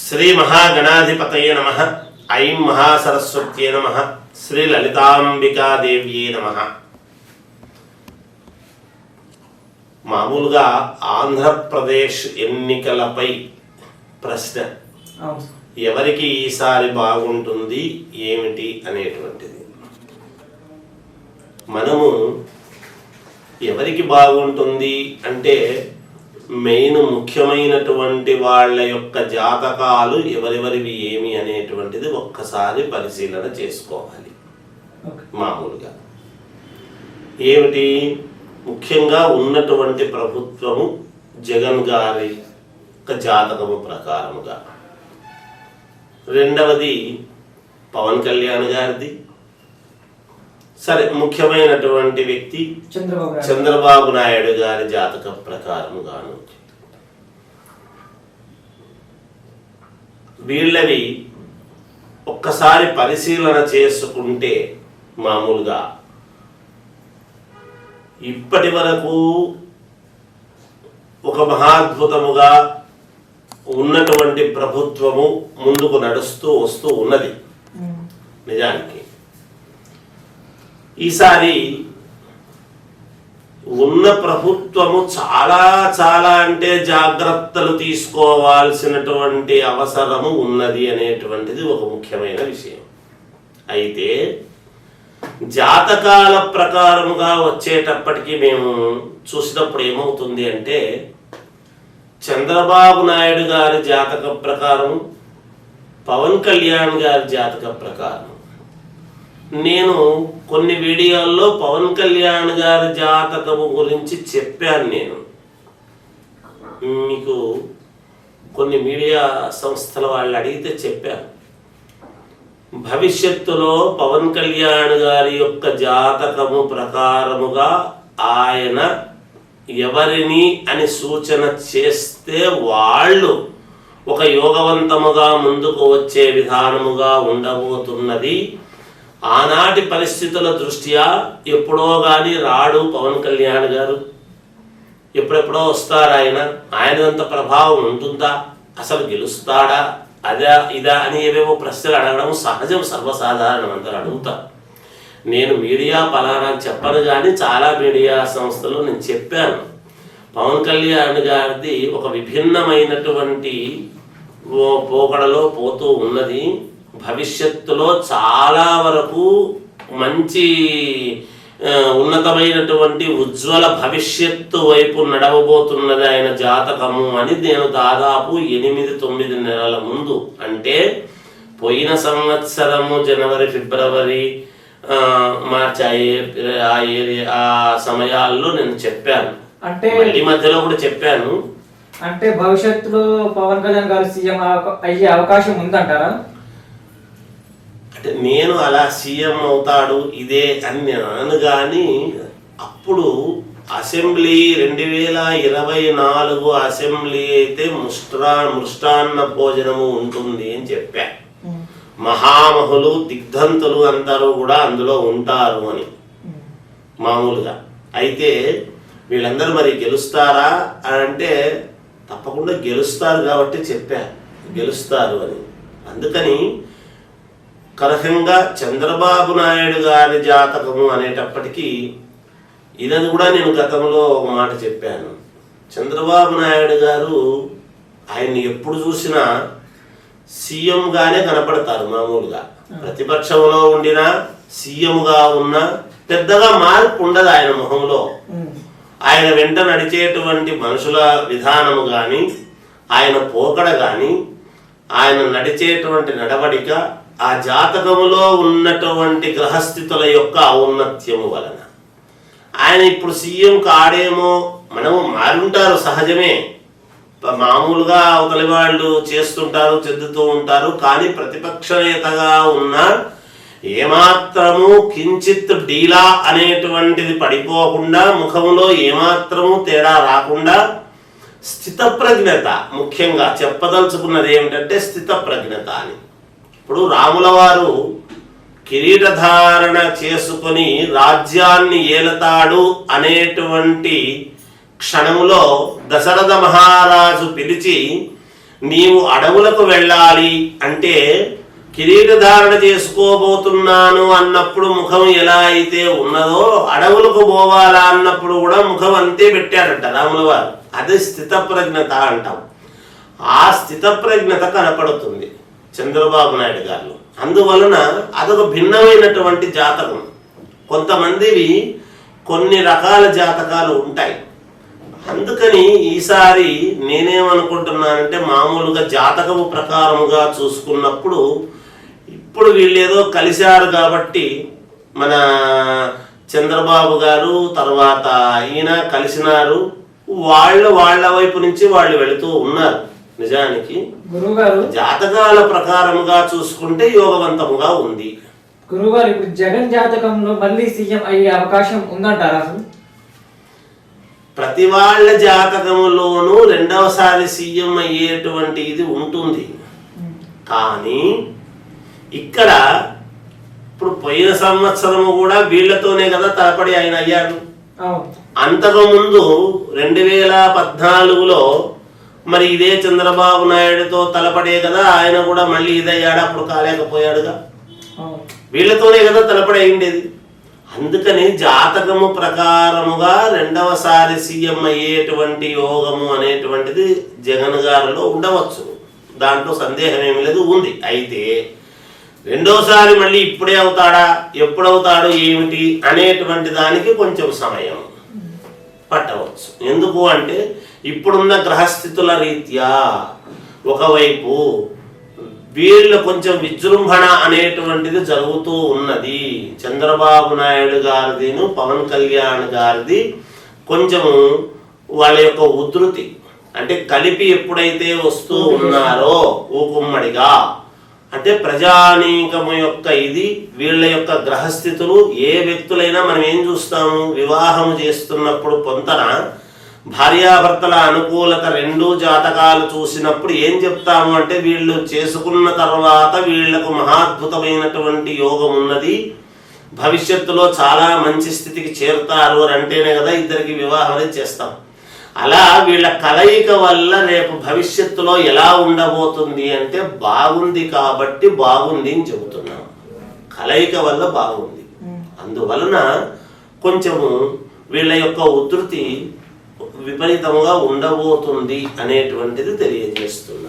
శ్రీ మహాగణాధిపతయే నమః. ఐం మహాసరస్వత్యే నమః. శ్రీ లలితాంబికాదేవ్యే నమః. మామూలుగా ఆంధ్రప్రదేశ్ ఎన్నికలపై ప్రశ్న, ఎవరికి ఈసారి బాగుంటుంది ఏమిటి అనేటువంటిది. మనము ఎవరికి బాగుంటుంది అంటే మెయిన్ ముఖ్యమైనటువంటి వాళ్ళ యొక్క జాతకాలు ఎవరెవరివి ఏమి అనేటువంటిది ఒక్కసారి పరిశీలన చేసుకోవాలి. మామూలుగా ఏమిటి ముఖ్యంగా ఉన్నటువంటి ప్రభుత్వము జగన్ గారి జాతకము ప్రకారముగా, రెండవది పవన్ కళ్యాణ్ గారిది, సరే ముఖ్యమైనటువంటి వ్యక్తి చంద్రబాబు నాయుడు గారి జాతక ప్రకారముగాను. వీళ్ళవి ఒక్కసారి పరిశీలన చేసుకుంటే మామూలుగా ఇప్పటి వరకు ఒక మహాద్భుతముగా ఉన్నటువంటి ప్రభుత్వము ముందుకు నడుస్తూ వస్తూ ఉన్నది. నిజానికి ఈసారి ఉన్న ప్రభుత్వము చాలా చాలా అంటే జాగ్రత్తలు తీసుకోవాల్సినటువంటి అవసరము ఉన్నది అనేటువంటిది ఒక ముఖ్యమైన విషయం. అయితే జాతకాల ప్రకారముగా వచ్చేటప్పటికి మేము చూసినప్పుడు ఏమవుతుంది అంటే, చంద్రబాబు నాయుడు గారి జాతక ప్రకారం, పవన్ కళ్యాణ్ గారి జాతక ప్రకారం, నేను కొన్ని వీడియోల్లో పవన్ కళ్యాణ్ గారి జాతకము గురించి చెప్పాను. నేను మీకు కొన్ని మీడియా సంస్థల వాళ్ళు అడిగితే చెప్పాను. భవిష్యత్తులో పవన్ కళ్యాణ్ గారి యొక్క జాతకము ప్రకారముగా ఆయన ఎవరిని అని సూచన చేస్తే వాళ్ళు ఒక యోగవంతముగా ముందుకు వచ్చే విధానముగా ఉండబోతున్నది. ఆనాటి పరిస్థితుల దృష్ట్యా ఎప్పుడో కానీ రాడు పవన్ కళ్యాణ్ గారు, ఎప్పుడెప్పుడో వస్తారు ఆయనంత ప్రభావం ఉంటుందా, అసలు గెలుస్తాడా, అదా ఇదా అని ఏవేవో ప్రశ్నలు అడగడం సహజం, సర్వసాధారణం, అందరూ అడుగుతారు. నేను మీడియా పలానా చెప్పను కానీ చాలా మీడియా సంస్థలు నేను చెప్పాను, పవన్ కళ్యాణ్ గారిది ఒక విభిన్నమైనటువంటి పోకడలో పోతూ ఉన్నది. భవిష్యత్తులో చాలా వరకు మంచి ఉన్నతమైనటువంటి ఉజ్వల భవిష్యత్తు వైపు నడవబోతున్నది ఆయన జాతకము అని నేను దాదాపు 8-9 నెలల ముందు, అంటే పోయిన సంవత్సరము జనవరి, ఫిబ్రవరి, మార్చి ఆ సమయాల్లో నేను చెప్పాను. అంటే మళ్ళీ మధ్యలో కూడా చెప్పాను. అంటే భవిష్యత్తులో పవన్ కళ్యాణ్ గారు సీఎం అయ్యే అవకాశం ఉందంటారా? అంటే నేను అలా సీఎం అవుతాడు ఇదే అని నేను అనను, కానీ అప్పుడు అసెంబ్లీ 2024 అసెంబ్లీ అయితే మృష్టాన్న భోజనము ఉంటుంది అని చెప్పా. మహామహులు దిగ్ధంతులు అందరూ కూడా అందులో ఉంటారు అని మామూలుగా. అయితే వీళ్ళందరూ మరి గెలుస్తారా అని అంటే తప్పకుండా గెలుస్తారు కాబట్టి చెప్పా, గెలుస్తారు అని. అందుకని కలహంగా చంద్రబాబు నాయుడు గారి జాతకము అనేటప్పటికీ ఇది కూడా నేను గతంలో ఒక మాట చెప్పాను. చంద్రబాబు నాయుడు గారు ఆయన్ని ఎప్పుడు చూసినా సీఎంగానే కనపడతారు. మామూలుగా ప్రతిపక్షంలో ఉండినా సీఎంగా ఉన్నా పెద్దగా మార్పు ఉండదు ఆయన మొహంలో. ఆయన వెంట నడిచేటువంటి మనుషుల విధానము కానీ, ఆయన పోకడ కానీ, ఆయన నడిచేటువంటి నడవడిక, ఆ జాతకములో ఉన్నటువంటి గ్రహస్థితుల యొక్క ఔన్నత్యము వలన ఆయన ఇప్పుడు సీఎం కాడేమో. మనము మారుంటారు సహజమే, మామూలుగా అవతలి వాళ్ళు చేస్తుంటారు, చెందుతూ ఉంటారు. కానీ ప్రతిపక్ష నేతగా ఉన్న ఏమాత్రము కించిత్ డీలా అనేటువంటిది పడిపోకుండా, ముఖంలో ఏమాత్రము తేడా రాకుండా స్థితప్రజ్ఞత, ముఖ్యంగా చెప్పదలుచుకున్నది ఏమిటంటే స్థితప్రజ్ఞత అని. ఇప్పుడు రాముల వారు కిరీటధారణ చేసుకొని రాజ్యాన్ని ఏలతాడు అనేటువంటి క్షణములో దశరథ మహారాజు పిలిచి నీవు అడవులకు వెళ్ళాలి అంటే కిరీటధారణ చేసుకోబోతున్నాను అన్నప్పుడు ముఖం ఎలా అయితే ఉన్నదో అడవులకు పోవాలా అన్నప్పుడు కూడా ముఖం అంతే పెట్టాడట రాముల వారు. అదే స్థితప్రజ్ఞత అంటాం. ఆ స్థితప్రజ్ఞత కనపడుతుంది చంద్రబాబు నాయుడు గారు. అందువలన అదొక భిన్నమైనటువంటి జాతకం. కొంతమందివి కొన్ని రకాల జాతకాలు ఉంటాయి. అందుకని ఈసారి నేనేమనుకుంటున్నానంటే మామూలుగా జాతకము ప్రకారముగా చూసుకున్నప్పుడు ఇప్పుడు వీళ్ళేదో కలిశారు కాబట్టి మన చంద్రబాబు గారు తర్వాత ఈయన కలిసినారు, వాళ్ళ వైపు నుంచి వాళ్ళు వెళుతూ ఉన్నారు. నిజానికి గురువుగారు జాతకాల ప్రకారముగా చూసుకుంటే యోగవంతముగా ఉంది. గురువుగారు ఇప్పుడు జగన్ జాతకంలో మళ్ళీ సీఎం అయ్యే అవకాశం ఉందంటారా అసలు? ప్రతి వాళ్ళ జాతకములోనూ రెండవసారి సీఎం అయ్యేటువంటి ఇది ఉంటుంది. కానీ ఇక్కడ ఇప్పుడు పోయిన సంవత్సరము కూడా వీళ్లతోనే కదా తలపడి ఆయన అయ్యారు. అంతకుముందు 2014లో మరి ఇదే చంద్రబాబు నాయుడుతో తలపడే కదా ఆయన కూడా మళ్ళీ ఇదయ్యాడు. అప్పుడు కాలేకపోయాడుగా, వీళ్ళతోనే కదా తలపడి అయిండేది. అందుకని జాతకము ప్రకారముగా రెండవసారి సీఎం అయ్యేటువంటి యోగము అనేటువంటిది జగన్ గారిలో ఉండవచ్చు, దాంట్లో సందేహం ఏమి లేదు, ఉంది. అయితే రెండోసారి మళ్ళీ ఇప్పుడే అవుతాడా, ఎప్పుడవుతాడు, ఏమిటి అనేటువంటి దానికి కొంచెం సమయం పట్టవచ్చు. ఎందుకు అంటే ఇప్పుడున్న గ్రహస్థితుల రీత్యా ఒకవైపు వీళ్ళు కొంచెం విజృంభణ అనేటువంటిది జరుగుతూ ఉన్నది. చంద్రబాబు నాయుడు గారిదిను పవన్ కళ్యాణ్ గారిది కొంచెము వాళ్ళ యొక్క ఉధృతి అంటే కలిపి ఎప్పుడైతే వస్తూ ఉన్నారో ఊకుమ్మడిగా అంటే ప్రజానీకము యొక్క ఇది వీళ్ళ యొక్క గ్రహస్థితులు. ఏ వ్యక్తులైనా మనం ఏం చూస్తాము, వివాహం చేస్తున్నప్పుడు పొంతన భార్యాభర్తల అనుకూలత రెండు జాతకాలు చూసినప్పుడు ఏం చెప్తాము అంటే వీళ్ళు చేసుకున్న తర్వాత వీళ్లకు మహాద్భుతమైనటువంటి యోగం ఉన్నది, భవిష్యత్తులో చాలా మంచి స్థితికి చేరుతారు అని అంటేనే కదా ఇద్దరికి వివాహం అనేది చేస్తాం. అలా వీళ్ళ కలయిక వల్ల రేపు భవిష్యత్తులో ఎలా ఉండబోతుంది అంటే బాగుంది కాబట్టి బాగుంది అని చెబుతున్నాం. కలయిక వల్ల బాగుంది, అందువలన కొంచెము వీళ్ళ యొక్క ఉధృతి విపరీతముగా ఉండబోతుంది అనేటువంటిది తెలియజేస్తుంది.